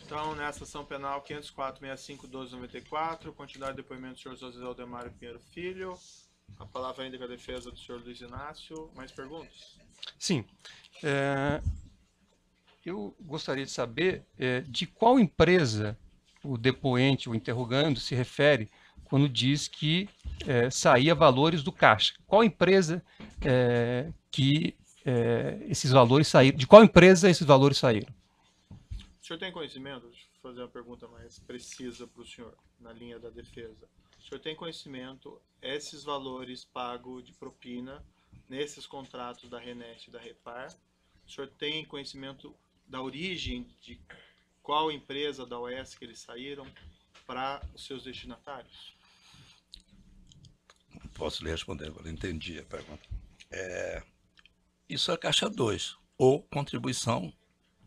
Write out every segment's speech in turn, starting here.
Então, nessa ação penal 504.65.12.94, continuar o depoimento do senhor José Aldemário Pinheiro Filho. A palavra ainda com a defesa do senhor Luiz Inácio. Mais perguntas? Sim. Eu gostaria de saber de qual empresa o depoente, o interrogando, se refere quando diz que saía valores do caixa. Qual empresa que esses valores saíram? De qual empresa esses valores saíram? O senhor tem conhecimento? Deixa eu fazer uma pergunta mais precisa para o senhor, na linha da defesa. O senhor tem conhecimento, esses valores pagos de propina nesses contratos da Renet e da Repar? O senhor tem conhecimento da origem de qual empresa da OS que eles saíram para os seus destinatários? Posso lhe responder agora, entendi a pergunta. Isso é Caixa 2, ou contribuição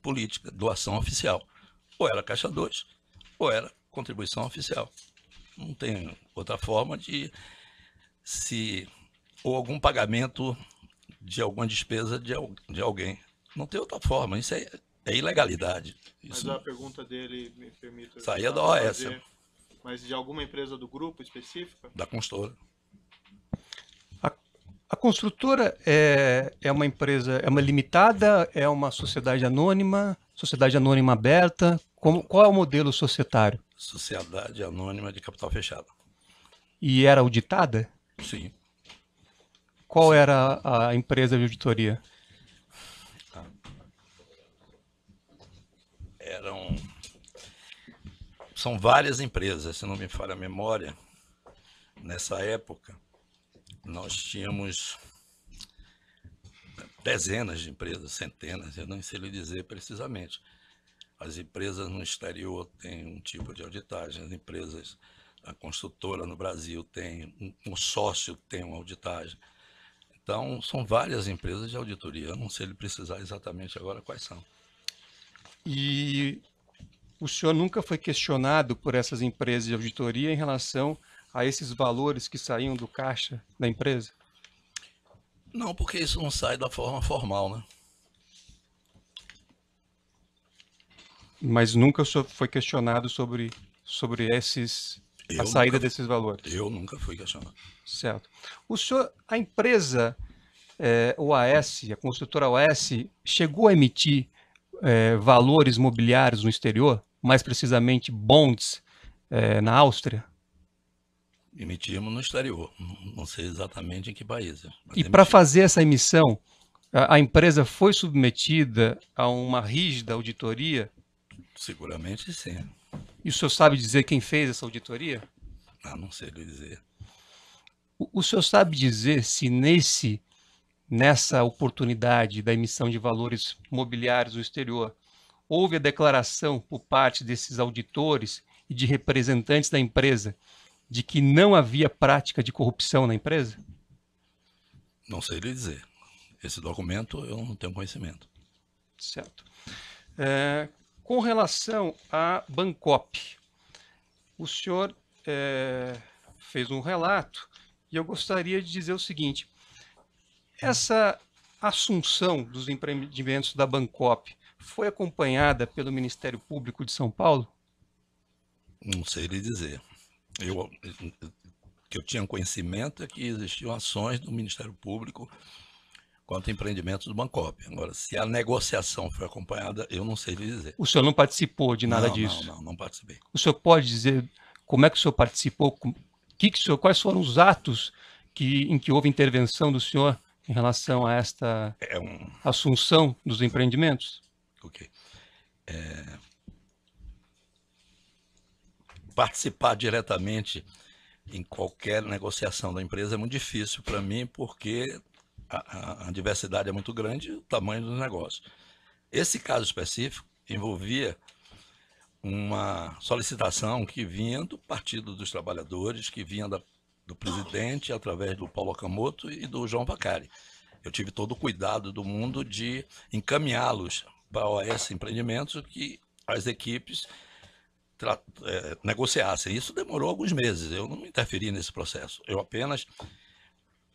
política, doação oficial. Ou era Caixa 2, ou era contribuição oficial. Não tem outra forma ou algum pagamento de alguma despesa de alguém. Não tem outra forma, isso é ilegalidade. Mas a pergunta dele, me permite... Saía da OAS. Mas de alguma empresa do grupo específica? Da construtora. A construtora é uma empresa, é uma limitada, é uma sociedade anônima aberta? Qual é o modelo societário? Sociedade anônima de capital fechado. E era auditada? Sim. Qual era a empresa de auditoria? São várias empresas, se não me falha a memória. Nessa época, nós tínhamos dezenas de empresas, centenas, eu não sei lhe dizer precisamente. As empresas no exterior têm um tipo de auditagem, as empresas, a construtora no Brasil tem, um sócio tem uma auditagem. Então, são várias empresas de auditoria, eu não sei lhe precisar exatamente agora quais são. E o senhor nunca foi questionado por essas empresas de auditoria em relação a esses valores que saíam do caixa da empresa? Não, porque isso não sai da forma formal, né? Mas nunca o senhor foi questionado sobre a saída desses valores? Eu nunca fui questionado. Certo. O senhor, a empresa OAS, a construtora OAS, chegou a emitir valores mobiliários no exterior, mais precisamente bonds na Áustria? Emitimos no exterior, não sei exatamente em que país. E para fazer essa emissão, a empresa foi submetida a uma rígida auditoria? Seguramente sim. E o senhor sabe dizer quem fez essa auditoria? Não sei lhe dizer. O senhor sabe dizer se nessa oportunidade da emissão de valores mobiliários no exterior, houve a declaração por parte desses auditores e de representantes da empresa de que não havia prática de corrupção na empresa? Não sei lhe dizer. Esse documento eu não tenho conhecimento. Certo. Com relação à Bancop, o senhor fez um relato e eu gostaria de dizer o seguinte: essa assunção dos empreendimentos da Bancop foi acompanhada pelo Ministério Público de São Paulo? Não sei lhe dizer. O que eu tinha conhecimento é que existiam ações do Ministério Público quanto a empreendimentos do Bancop. Agora, se a negociação foi acompanhada, eu não sei lhe dizer. O senhor não participou de nada disso? Não participei. O senhor pode dizer como é que o senhor participou? Quais foram os atos em que houve intervenção do senhor em relação a esta assunção dos empreendimentos? Ok. Participar diretamente em qualquer negociação da empresa é muito difícil para mim, porque a diversidade é muito grande e o tamanho dos negócios. Esse caso específico envolvia uma solicitação que vinha do Partido dos Trabalhadores, que vinha do presidente, através do Paulo Okamoto e do João Vacari. Eu tive todo o cuidado do mundo de encaminhá-los para a OAS Empreendimentos, que as equipes negociassem. Isso demorou alguns meses, eu não interferi nesse processo. Eu apenas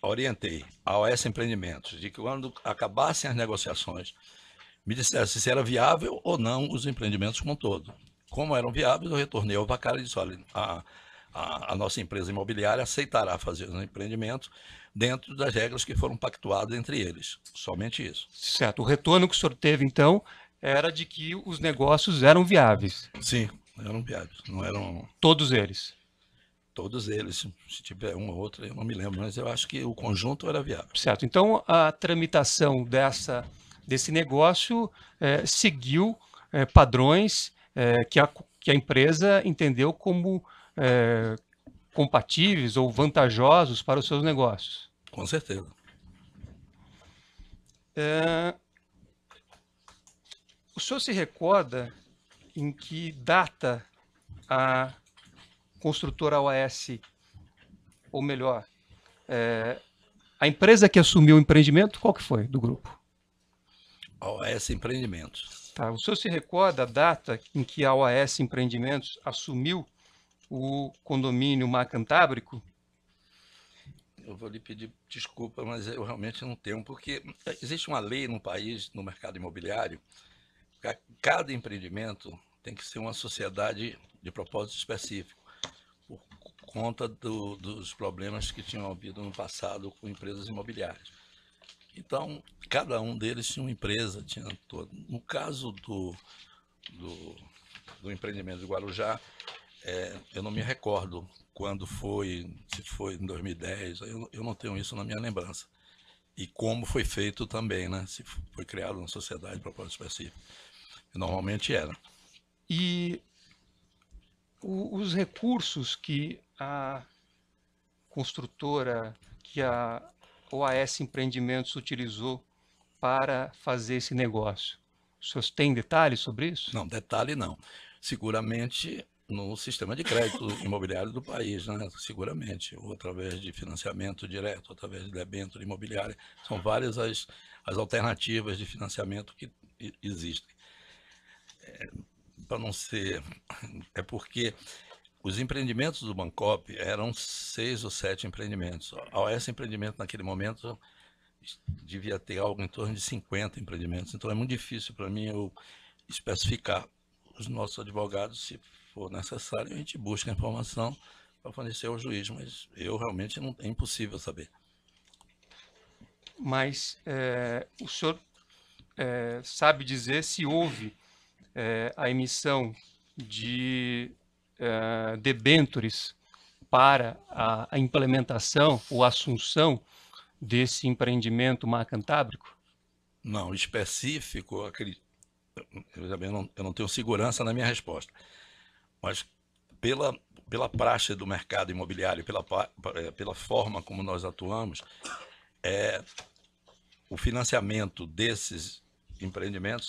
orientei a OAS Empreendimentos de que quando acabassem as negociações, me dissesse se era viável ou não os empreendimentos como um todo. como eram viáveis, eu retornei ao Vaccari e disse, olha, a nossa empresa imobiliária aceitará fazer os empreendimentos dentro das regras que foram pactuadas entre eles. Somente isso. Certo. O retorno que o senhor teve, então, era de que os negócios eram viáveis. Sim, eram viáveis. Não eram Todos eles. todos eles. Se tiver uma ou outra, eu não me lembro, mas eu acho que o conjunto era viável. Certo. Então, a tramitação desse negócio seguiu padrões que a empresa entendeu como compatíveis ou vantajosos para os seus negócios. Com certeza. O senhor se recorda em que data a construtora OAS, ou melhor, a empresa que assumiu o empreendimento, qual que foi do grupo? A OAS Empreendimentos. Tá, o senhor se recorda a data em que a OAS Empreendimentos assumiu o condomínio Mar Cantábrico? Eu vou lhe pedir desculpa, mas eu realmente não tenho, porque existe uma lei no país, no mercado imobiliário, que cada empreendimento tem que ser uma sociedade de propósito específico, por conta dos problemas que tinham havido no passado com empresas imobiliárias. Então, cada um deles tinha uma empresa, tinha todo. No caso do empreendimento de Guarujá, eu não me recordo quando foi, se foi em 2010, eu não tenho isso na minha lembrança. E como foi feito também, né? Se foi criada uma sociedade de propósito específico. Normalmente era. E os recursos que a construtora, que a OAS Empreendimentos utilizou para fazer esse negócio, os senhores têm detalhes sobre isso? Não, detalhe não. Seguramente no sistema de crédito imobiliário do país, né? Seguramente, ou através de financiamento direto, ou através de debênture imobiliária. São várias as alternativas de financiamento que existem. Para não ser... É porque os empreendimentos do Bancopp eram 6 ou 7 empreendimentos. A OAS Empreendimento, naquele momento, devia ter algo em torno de 50 empreendimentos. Então, é muito difícil para mim eu especificar. Os nossos advogados, se for necessário, a gente busca a informação para fornecer ao juiz, mas eu realmente não, é impossível saber. Mas o senhor sabe dizer se houve a emissão de debêntures para a implementação ou assunção desse empreendimento Mar Cantábrico? Não, específico, eu não tenho segurança na minha resposta, mas pela praxe do mercado imobiliário, pela forma como nós atuamos, o financiamento desses empreendimentos,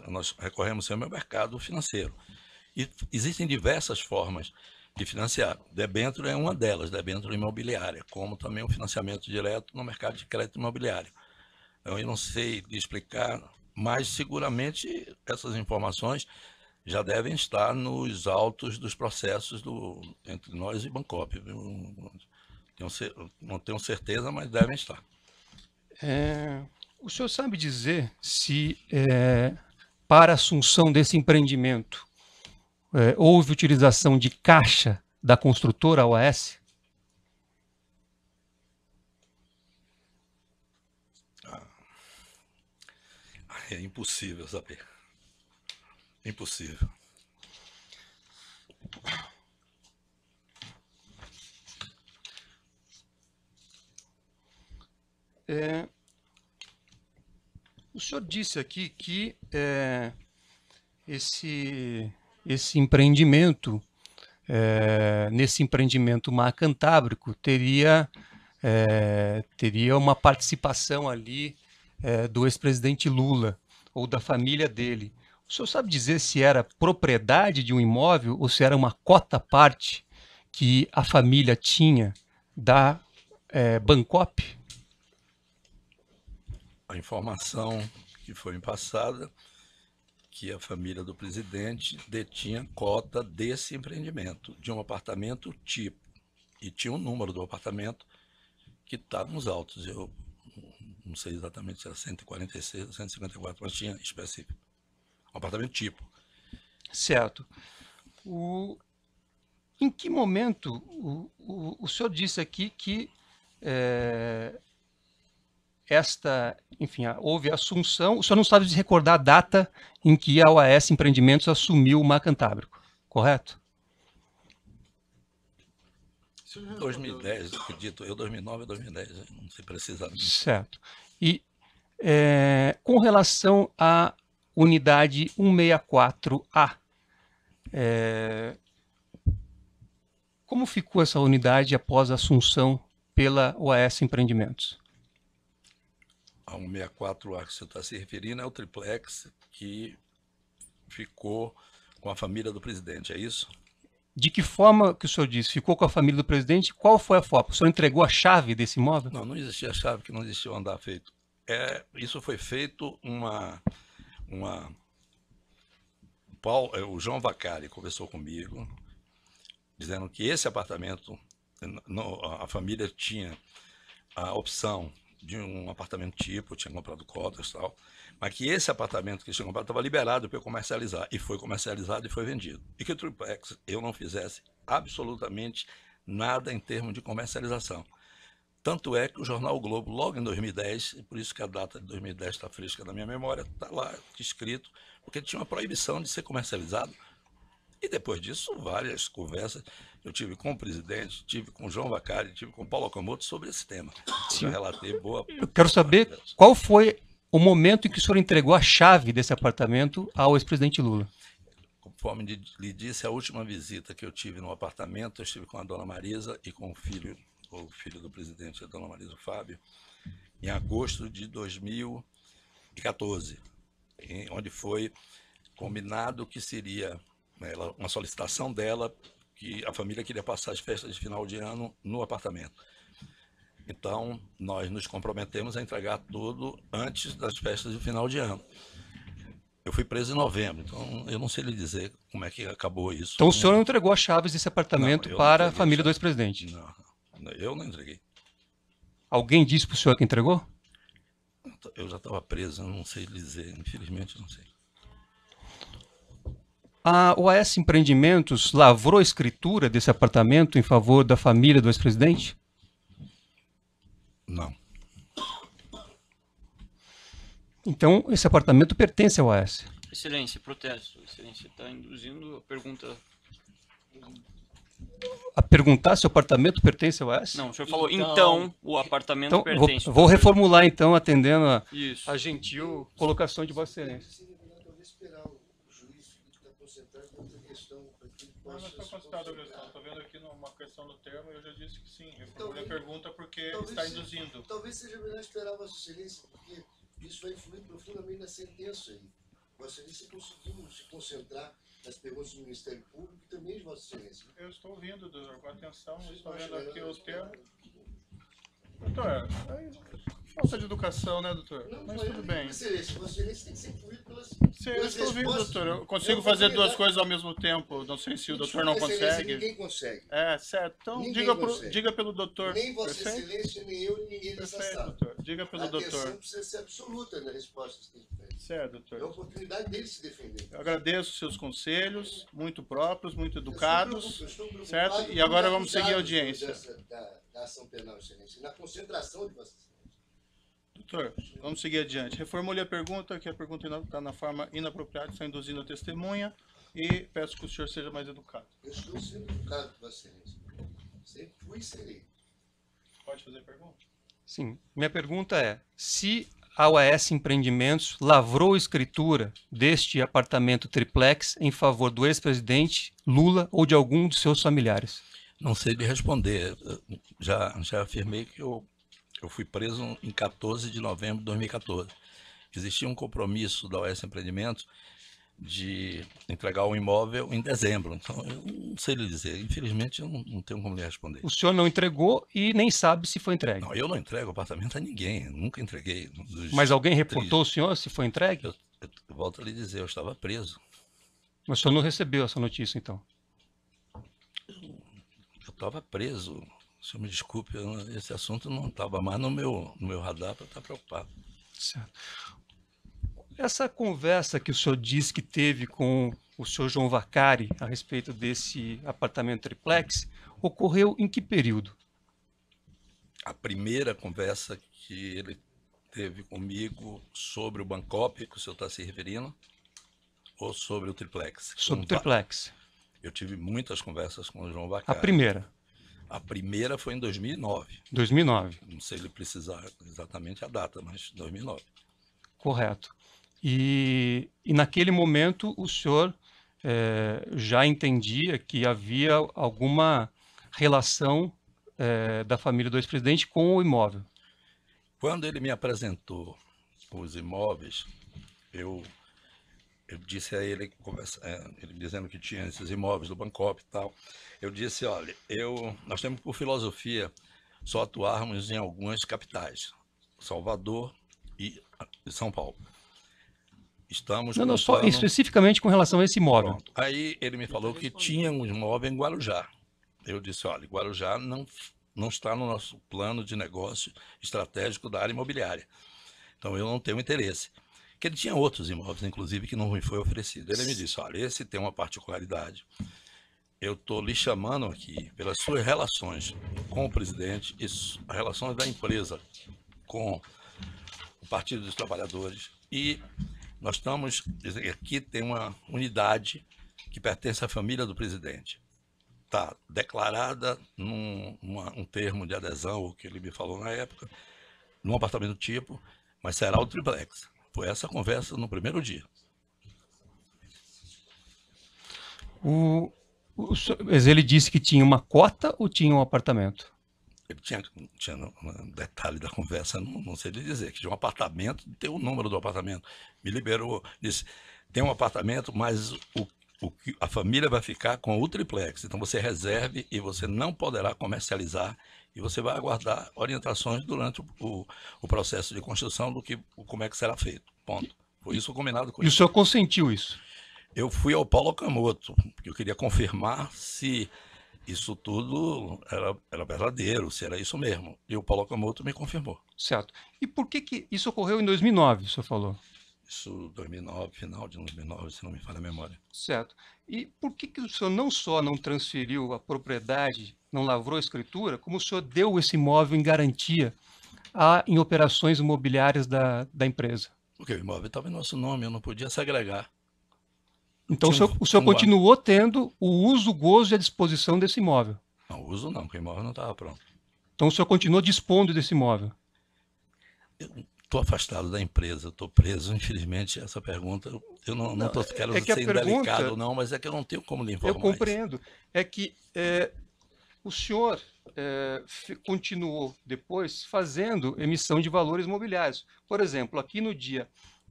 nós recorremos sempre ao mercado financeiro. E existem diversas formas de financiar. Debênture é uma delas, debênture imobiliária, como também o financiamento direto no mercado de crédito imobiliário. Então, eu não sei lhe explicar, mas seguramente essas informações já devem estar nos autos dos processos entre nós e Bancopp. Não tenho certeza, mas devem estar. O senhor sabe dizer se, para a assunção desse empreendimento, houve utilização de caixa da construtora OAS? É impossível saber. Impossível. O senhor disse aqui que esse empreendimento, nesse empreendimento Mar Cantábrico, teria uma participação ali do ex-presidente Lula ou da família dele. O senhor sabe dizer se era propriedade de um imóvel ou se era uma cota-parte que a família tinha da Bancopp? A informação que foi me passada que a família do presidente detinha cota desse empreendimento, de um apartamento tipo, e tinha um número do apartamento que estava nos autos. Eu não sei exatamente se era 146 ou 154, mas tinha específico. Um apartamento tipo. Certo. Em que momento o senhor disse aqui que enfim, houve a assunção, o senhor não sabe se recordar a data em que a OAS Empreendimentos assumiu o Mar Cantábrico, correto? 2010, acredito eu, 2009 ou 2010, não sei precisamente. Certo. E com relação à unidade 164A, como ficou essa unidade após a assunção pela OAS Empreendimentos? A 164A que você está se referindo é o triplex que ficou com a família do presidente, é isso? De que forma que o senhor disse? Ficou com a família do presidente? Qual foi a forma? O senhor entregou a chave desse imóvel? Não, não existia a chave, que não existia o andar feito. Isso foi feito o João Vacari conversou comigo, dizendo que esse apartamento, a família tinha a opção de um apartamento tipo, tinha comprado cotas e tal, mas que esse apartamento que eles tinham comprado estava liberado para eu comercializar, e foi comercializado e foi vendido. E que o triplex eu não fizesse absolutamente nada em termos de comercialização. Tanto é que o jornal o Globo, logo em 2010, e por isso que a data de 2010 está fresca na minha memória, está lá escrito, porque tinha uma proibição de ser comercializado. E depois disso, várias conversas eu tive com o presidente, tive com o João Vacari, tive com o Paulo Okamoto sobre esse tema. Eu relatei boa... Eu quero saber qual foi o momento em que o senhor entregou a chave desse apartamento ao ex-presidente Lula. Conforme lhe disse, a última visita que eu tive no apartamento, eu estive com a dona Marisa e com o filho do presidente, a dona Marisa, o Fábio, em agosto de 2014, onde foi combinado que seria uma solicitação dela, que a família queria passar as festas de final de ano no apartamento. Então, nós nos comprometemos a entregar tudo antes das festas de final de ano. Eu fui preso em novembro, então eu não sei lhe dizer como é que acabou isso. Então o senhor não entregou as chaves desse apartamento para a família do ex-presidente? Não, eu não entreguei. Alguém disse para o senhor que entregou? Eu já estava preso, eu não sei lhe dizer, infelizmente eu não sei. A OAS Empreendimentos lavrou a escritura desse apartamento em favor da família do ex-presidente? Não. Então, esse apartamento pertence à OAS. Excelência, protesto. Excelência, está induzindo a pergunta... A perguntar se o apartamento pertence ao OAS? Não, o senhor falou, então o apartamento então, pertence. Vou reformular, então, atendendo Isso. a gentil colocação de Vossa Excelência. Não estou considerando a questão, estou vendo aqui uma questão do termo e eu já disse que sim, reformulei a pergunta porque está induzindo. Talvez seja melhor esperar Vossa Excelência, porque isso vai influir profundamente na sentença aí. Vossa Excelência conseguiu se concentrar nas perguntas do Ministério Público e também de Vossa Excelência. Eu estou ouvindo, doutor, com atenção, estou vendo aqui os termos. Doutor, falta de educação, né, doutor? Não, mas tudo bem. Vossa Excelência tem que ser influído pelas eu estou ouvindo, doutor. Eu consigo fazer duas coisas ao mesmo tempo. Não sei se o doutor não consegue. Ninguém consegue. Certo. Então, diga pelo doutor. Nem Vossa Excelência, nem eu, nem ninguém nessa sala. Doutor. Diga pelo doutor. A atenção precisa ser absoluta na resposta que tem que fazer. Certo, doutor. É a oportunidade dele se defender. Eu agradeço seus conselhos, muito próprios, muito educados. Certo? E agora vamos seguir a audiência. Da ação penal, Excelência, na concentração de Vossa Excelência. Doutor, vamos seguir adiante. Reformule a pergunta, que a pergunta está na forma inapropriada, está induzindo a testemunha, e peço que o senhor seja mais educado. Eu estou sendo educado, Vossa Excelência. Sempre fui e serei. Pode fazer a pergunta? Sim. Minha pergunta é, se a OAS Empreendimentos lavrou escritura deste apartamento triplex em favor do ex-presidente Lula ou de algum de seus familiares? Não sei lhe responder. Já afirmei que eu fui preso em 14 de novembro de 2014. Existia um compromisso da OAS Empreendimentos de entregar o imóvel em dezembro. Então, eu não sei lhe dizer. Infelizmente, eu não tenho como lhe responder. O senhor não entregou e nem sabe se foi entregue? Não, eu não entrego apartamento a ninguém. Eu nunca entreguei. Mas alguém reportou o senhor se foi entregue? Eu volto a lhe dizer, eu estava preso. Mas o senhor não recebeu essa notícia, então? Eu estava preso. O senhor me desculpe, esse assunto não estava mais no meu radar para estar preocupado. Certo. Essa conversa que o senhor disse que teve com o senhor João Vacari a respeito desse apartamento triplex ocorreu em que período? A primeira conversa que ele teve comigo sobre o Bancop, que o senhor está se referindo, ou sobre o triplex? Sobre o triplex. Eu tive muitas conversas com o João A Vacari. primeira, A primeira foi em 2009. 2009, Não sei ele precisar exatamente a data, mas 2009. correto. E naquele momento o senhor já entendia que havia alguma relação da família do ex-presidente com o imóvel. Quando ele me apresentou os imóveis, eu disse a ele, ele dizendo que tinha esses imóveis do Bancop e tal, eu disse, olha, nós temos por filosofia só atuarmos em algumas capitais, Salvador e São Paulo. Estamos Não, com só plano- especificamente com relação a esse imóvel. Pronto. Aí ele me falou que tinha um imóvel em Guarujá. Eu disse, olha, Guarujá não está no nosso plano de negócio estratégico da área imobiliária. Então eu não tenho interesse. Que ele tinha outros imóveis, inclusive, que não me foi oferecido. Ele me disse, olha, esse tem uma particularidade. Eu estou lhe chamando aqui pelas suas relações com o presidente, e as relações da empresa com o Partido dos Trabalhadores, e nós estamos, aqui tem uma unidade que pertence à família do presidente. Está declarada um termo de adesão, o que ele me falou na época, num apartamento tipo, mas será o triplex. Foi essa conversa no primeiro dia. Mas ele disse que tinha uma cota ou tinha um apartamento? Ele tinha um detalhe da conversa, não sei lhe dizer, que tinha um apartamento, tem o número do apartamento. Me liberou, disse, tem um apartamento, mas a família vai ficar com o triplex. Então você reserve e você não poderá comercializar e você vai aguardar orientações durante o processo de construção como é que será feito. Ponto. Foi isso combinado com E o ele. senhor consentiu isso? Eu fui ao Paulo Okamoto, porque eu queria confirmar se isso tudo era verdadeiro, se era isso mesmo. E o Paulo Okamoto me confirmou. Certo. E por que isso ocorreu em 2009, o senhor falou? Isso 2009, final de 2009, se não me falha a memória. Certo. E por que o senhor não só não transferiu a propriedade, não lavrou a escritura, como o senhor deu esse imóvel em garantia em operações imobiliárias da empresa? Porque o imóvel estava em nosso nome, eu não podia segregar. Então o senhor continuou tendo o uso, o gozo e a disposição desse imóvel. Não, uso não, porque o imóvel não estava pronto. Então o senhor continuou dispondo desse imóvel. Eu estou afastado da empresa, estou preso, infelizmente, essa pergunta, eu não quero ser indelicado não, mas é que eu não tenho como lhe informar. Eu compreendo. É que o senhor continuou depois fazendo emissão de valores imobiliários. Por exemplo, aqui no dia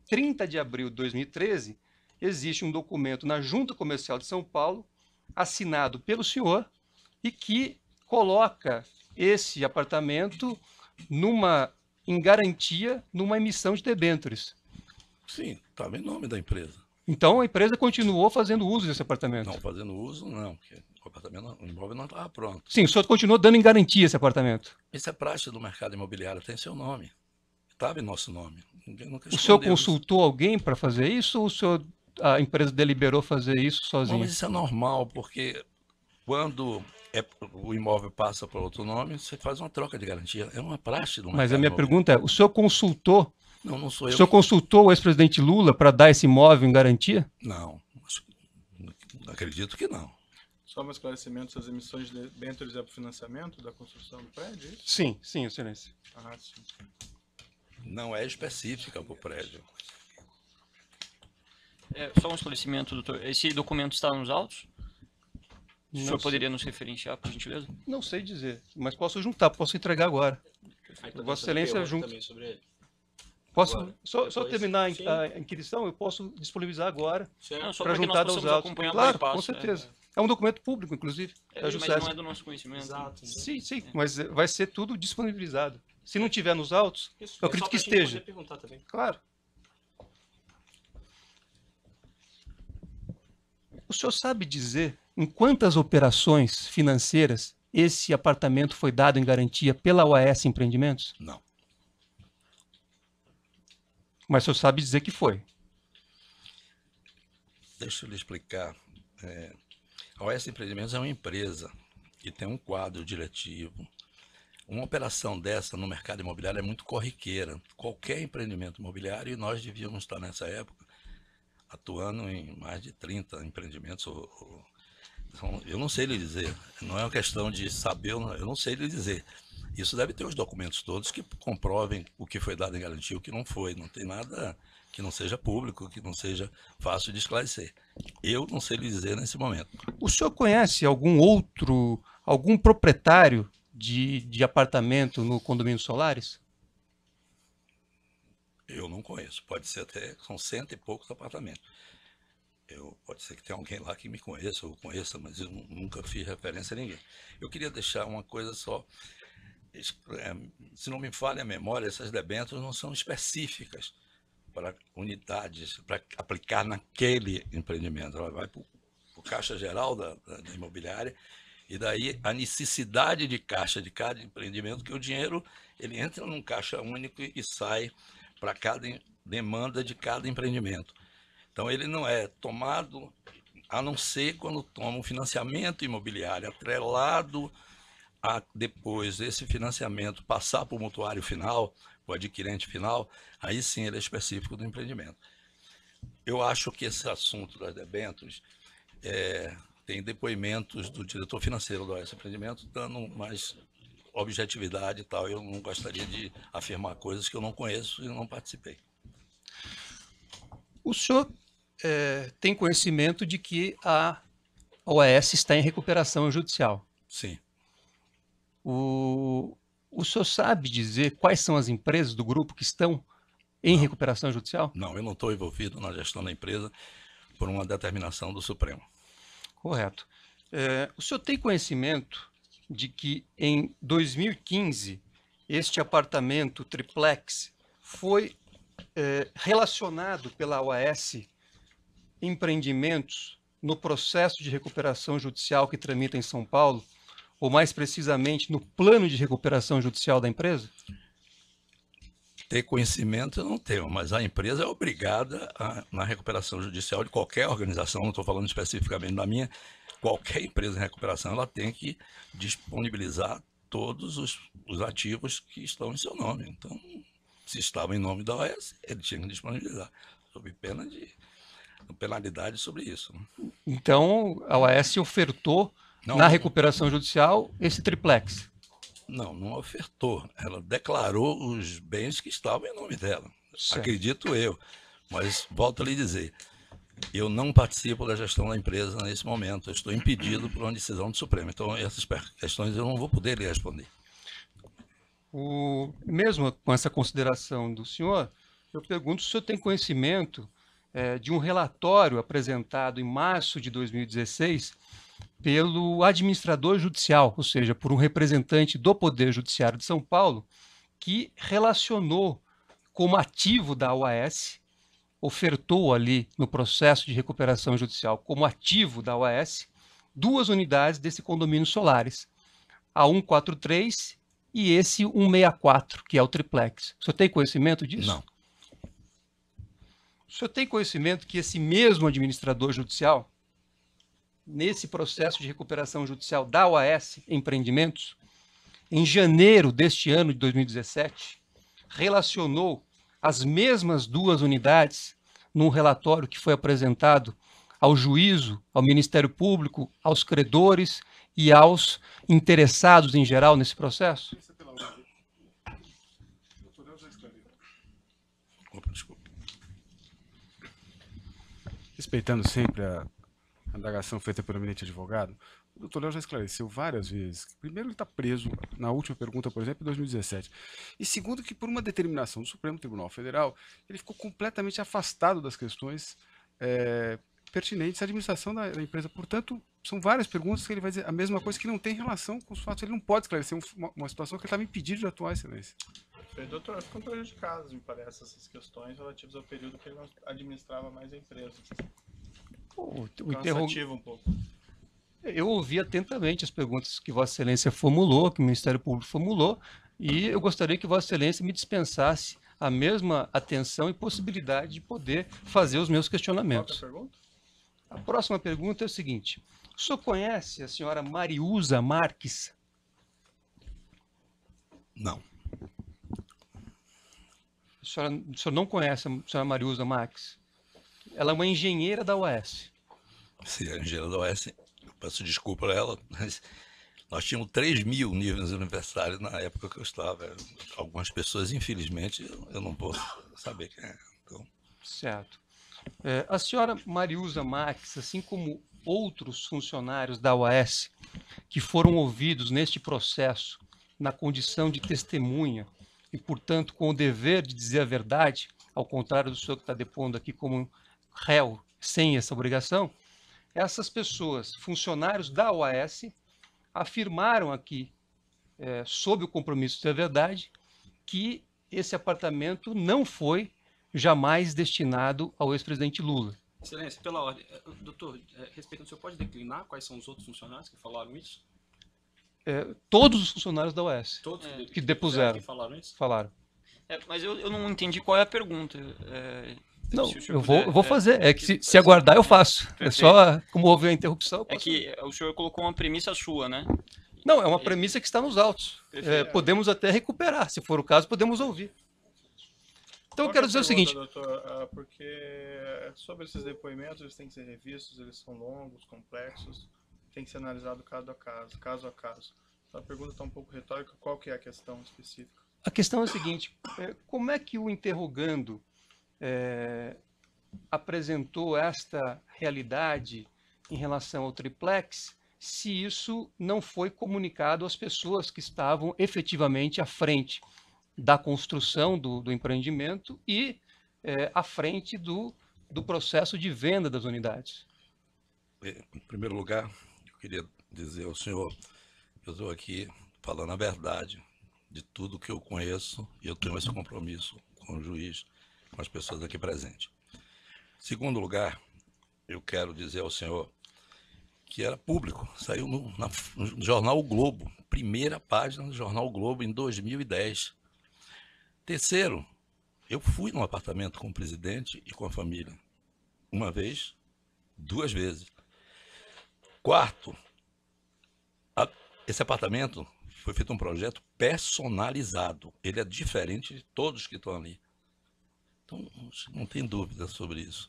30 de abril de 2013, existe um documento na Junta Comercial de São Paulo, assinado pelo senhor, e que coloca esse apartamento em garantia numa emissão de debêntures. Sim, estava em nome da empresa. Então a empresa continuou fazendo uso desse apartamento? Não, fazendo uso não, porque o imóvel não estava pronto. Sim, o senhor continuou dando em garantia esse apartamento? Isso é praxe do mercado imobiliário, tem seu nome. Estava em nosso nome. O senhor consultou alguém para fazer isso ou a empresa deliberou fazer isso sozinho? Mas isso é normal, porque quando o imóvel passa para outro nome, você faz uma troca de garantia. É uma praxe do mercado. Mas a minha pergunta é, o senhor consultou? Não sou eu. O senhor consultou o ex-presidente Lula para dar esse imóvel em garantia? Não, acredito que não. Só um esclarecimento, as emissões de debêntures é para o financiamento da construção do prédio, é isso? Sim, excelência. Ah, sim. Não é específica para o prédio. Só um esclarecimento, doutor. Esse documento está nos autos? O senhor poderia nos referenciar, por gentileza? Não sei dizer, mas posso juntar, posso entregar agora. Perfeito. Vossa Excelência junto. Também sobre ele. Posso Agora, só depois, terminar sim. a inquisição? Eu posso disponibilizar agora Certo. Só para para que nós juntar aos possamos autos. acompanhar Claro, passo a com passo. certeza. É um documento público, inclusive. Da Mas Juscesso. não é do nosso conhecimento. Exato. Sim, mas vai ser tudo disponibilizado. Se não tiver nos autos, Isso, eu acredito só que pra gente esteja. poder perguntar também. Claro. O senhor sabe dizer em quantas operações financeiras esse apartamento foi dado em garantia pela OAS Empreendimentos? Não. Mas o senhor sabe dizer que foi. deixa eu lhe explicar. A OS Empreendimentos é uma empresa que tem um quadro diretivo. Uma operação dessa no mercado imobiliário é muito corriqueira. Qualquer empreendimento imobiliário, e nós devíamos estar nessa época atuando em mais de 30 empreendimentos. Eu não sei lhe dizer, não é uma questão de saber, eu não sei lhe dizer. Isso deve ter os documentos todos que comprovem o que foi dado em garantia e o que não foi. Não tem nada que não seja público, que não seja fácil de esclarecer. Eu não sei lhe dizer nesse momento. O senhor conhece algum proprietário de apartamento no condomínio Solaris? Eu não conheço. Pode ser até, são 100 e poucos apartamentos. Pode ser que tenha alguém lá que me conheça ou conheça, mas eu nunca fiz referência a ninguém. Eu queria deixar uma coisa só. Se não me falha a memória, essas debêntures não são específicas para unidades, para aplicar naquele empreendimento. Ela vai para o caixa geral da imobiliária, e daí a necessidade de caixa de cada empreendimento, que o dinheiro ele entra num caixa único e sai para cada demanda de cada empreendimento. Então ele não é tomado, a não ser quando toma um financiamento imobiliário atrelado a depois esse financiamento passar para o mutuário final, o adquirente final, aí sim ele é específico do empreendimento. Eu acho que esse assunto das debêntures tem depoimentos do diretor financeiro do OS Empreendimento dando mais objetividade e tal. Eu não gostaria de afirmar coisas que eu não conheço e não participei. O senhor tem conhecimento de que a OAS está em recuperação judicial? Sim. O senhor sabe dizer quais são as empresas do grupo que estão em recuperação judicial? Não, eu não estou envolvido na gestão da empresa por uma determinação do Supremo. Correto. O senhor tem conhecimento de que em 2015 este apartamento triplex foi relacionado pela OAS Empreendimentos no processo de recuperação judicial que tramita em São Paulo, ou mais precisamente no plano de recuperação judicial da empresa? Ter conhecimento eu não tenho, mas a empresa é obrigada na recuperação judicial de qualquer organização, não estou falando especificamente da minha, qualquer empresa em recuperação ela tem que disponibilizar todos os ativos que estão em seu nome. Então, se estava em nome da OAS, ele tinha que disponibilizar, sob pena de penalidade sobre isso. Então, a OAS ofertou na recuperação judicial esse triplex? Não ofertou. Ela declarou os bens que estavam em nome dela. Certo. Acredito eu. Mas, volto a lhe dizer, eu não participo da gestão da empresa nesse momento. Eu estou impedido por uma decisão do Supremo. Então, essas questões eu não vou poder lhe responder. Mesmo com essa consideração do senhor, eu pergunto se o senhor tem conhecimento de um relatório apresentado em março de 2016 pelo administrador judicial, ou seja, por um representante do Poder Judiciário de São Paulo, que relacionou como ativo da OAS, ofertou ali no processo de recuperação judicial como ativo da OAS, 2 unidades desse condomínio Solaris, a 143 e esse 164, que é o triplex. O senhor tem conhecimento disso? Não. O senhor tem conhecimento que esse mesmo administrador judicial, nesse processo de recuperação judicial da OAS Empreendimentos, em janeiro deste ano de 2017, relacionou as mesmas 2 unidades num relatório que foi apresentado ao juízo, ao Ministério Público, aos credores e aos interessados em geral nesse processo? Desculpa. Respeitando sempre a indagação feita pelo eminente advogado, o doutor Léo já esclareceu várias vezes. Primeiro, ele está preso, na última pergunta, por exemplo, em 2017. E segundo, que por uma determinação do Supremo Tribunal Federal, ele ficou completamente afastado das questões pertinentes à administração da empresa. Portanto, são várias perguntas que ele vai dizer a mesma coisa, que não tem relação com os fatos. Ele não pode esclarecer uma situação que ele estava impedido de atuar, excelência. Doutor, ficam prejudicadas, me parece, essas questões relativas ao período que ele não administrava mais a empresa. Cansativo um pouco. Eu ouvi atentamente as perguntas que Vossa Excelência formulou, que o Ministério Público formulou, e eu gostaria que Vossa Excelência me dispensasse a mesma atenção e possibilidade de poder fazer os meus questionamentos. Qual é a pergunta? A próxima pergunta é o seguinte: o senhor conhece a senhora Mariusa Marques? Não. O senhor não conhece a senhora Mariusa Marques? Ela é uma engenheira da UAS. Se a engenheira da OS, eu peço desculpa a ela, mas nós tínhamos 3.000 níveis universitários na época que eu estava. Algumas pessoas, infelizmente, eu não posso saber quem é. Então, Certo. A senhora Mariusa Marques, assim como outros funcionários da UAS que foram ouvidos neste processo na condição de testemunha e, portanto, com o dever de dizer a verdade, ao contrário do senhor que está depondo aqui como réu sem essa obrigação, essas pessoas, funcionários da UAS, afirmaram aqui, sob o compromisso de dizer a verdade, que esse apartamento não foi jamais destinado ao ex-presidente Lula. Excelência, pela ordem. Doutor, respeitando, o senhor pode declinar quais são os outros funcionários que falaram isso? Todos os funcionários da UAS Todos que depuseram, que falaram isso? falaram. Mas eu não entendi qual é a pergunta. Não, Se o senhor eu puder, vou fazer. É que se aguardar, eu faço. É só, como houve a interrupção, eu É posso que o senhor colocou uma premissa sua, né? Não, é uma premissa que está nos autos. Podemos até recuperar, se for o caso, podemos ouvir. Então eu quero dizer o seguinte. Doutor, porque sobre esses depoimentos, eles têm que ser revistos, eles são longos, complexos, tem que ser analisado caso a caso. Então a pergunta está um pouco retórica, qual que é a questão específica? A questão é a seguinte: como é que o interrogando apresentou esta realidade em relação ao triplex, se isso não foi comunicado às pessoas que estavam efetivamente à frente da construção do empreendimento e à frente do processo de venda das unidades? em primeiro lugar, eu queria dizer ao senhor, eu estou aqui falando a verdade de tudo que eu conheço e eu tenho esse compromisso com o juiz, com as pessoas aqui presentes. Segundo lugar, eu quero dizer ao senhor que era público, saiu no jornal O Globo, primeira página do jornal O Globo em 2010. Terceiro, eu fui num apartamento com o presidente e com a família, uma vez, 2 vezes. Quarto, esse apartamento foi feito um projeto personalizado, ele é diferente de todos que estão ali. Então, não tem dúvida sobre isso.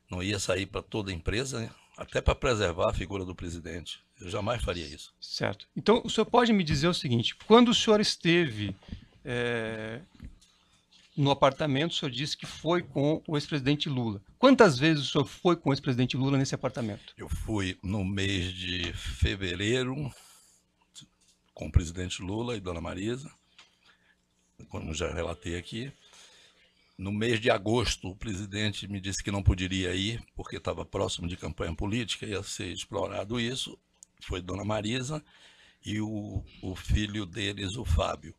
Não ia sair para toda a empresa, né? Até para preservar a figura do presidente. Eu jamais faria isso. Certo. Então, o senhor pode me dizer o seguinte: quando o senhor esteve no apartamento, o senhor disse que foi com o ex-presidente Lula. Quantas vezes o senhor foi com o ex-presidente Lula nesse apartamento? Eu fui no mês de fevereiro com o presidente Lula e Dona Marisa, como já relatei aqui. No mês de agosto, o presidente me disse que não poderia ir, porque estava próximo de campanha política, ia ser explorado isso. Foi Dona Marisa e o filho deles, o Fábio.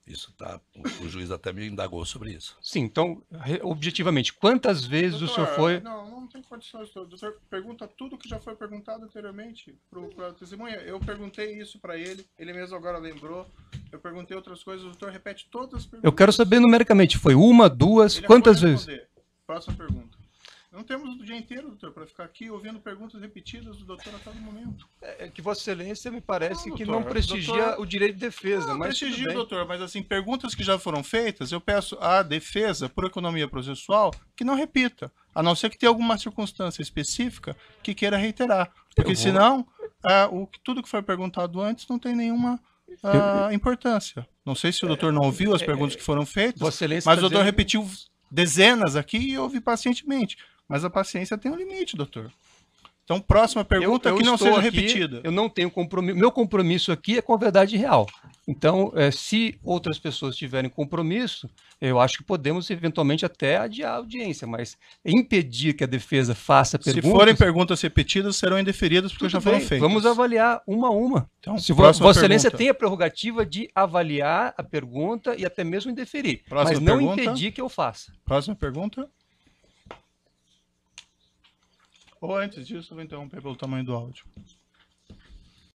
Isso tá, o juiz até me indagou sobre isso. Sim, então, objetivamente, quantas vezes o senhor foi... Não tem condições, doutor. O senhor pergunta tudo que já foi perguntado anteriormente para a testemunha. Eu perguntei isso para ele mesmo agora lembrou. Eu perguntei outras coisas, o doutor repete todas as perguntas. Eu quero saber numericamente, foi uma, duas, Ele quantas acabou de vezes? responder. Próxima pergunta. Não temos o dia inteiro, doutor, para ficar aqui ouvindo perguntas repetidas do doutor a todo momento. É que Vossa Excelência me parece Não, que doutor, não prestigia doutor- o direito de defesa. Não, Mas tudo prestigio, bem. doutor, mas assim, perguntas que já foram feitas, eu peço à defesa, por economia processual, que não repita, a não ser que tenha alguma circunstância específica que queira reiterar. Porque Eu vou- senão, tudo que foi perguntado antes não tem nenhuma importância. Não sei se o doutor não ouviu as perguntas que foram feitas, Vossa Excelência mas está o doutor dizendo- repetiu dezenas aqui e eu ouvi pacientemente. Mas a paciência tem um limite, doutor. Então, próxima pergunta que não estou seja aqui, repetida. Eu não tenho compromisso. Meu compromisso aqui é com a verdade real. Então, se outras pessoas tiverem compromisso, eu acho que podemos eventualmente até adiar a audiência, mas impedir que a defesa faça Se perguntas... forem perguntas repetidas, serão indeferidas porque tudo já foram bem, feitas. vamos avaliar uma a uma. Então, Se próxima Vossa Excelência pergunta. tem a prerrogativa de avaliar a pergunta e até mesmo indeferir, Próxima mas não pergunta. impedir que eu faça. Próxima pergunta. Ou antes disso, eu vou interromper pelo tamanho do áudio.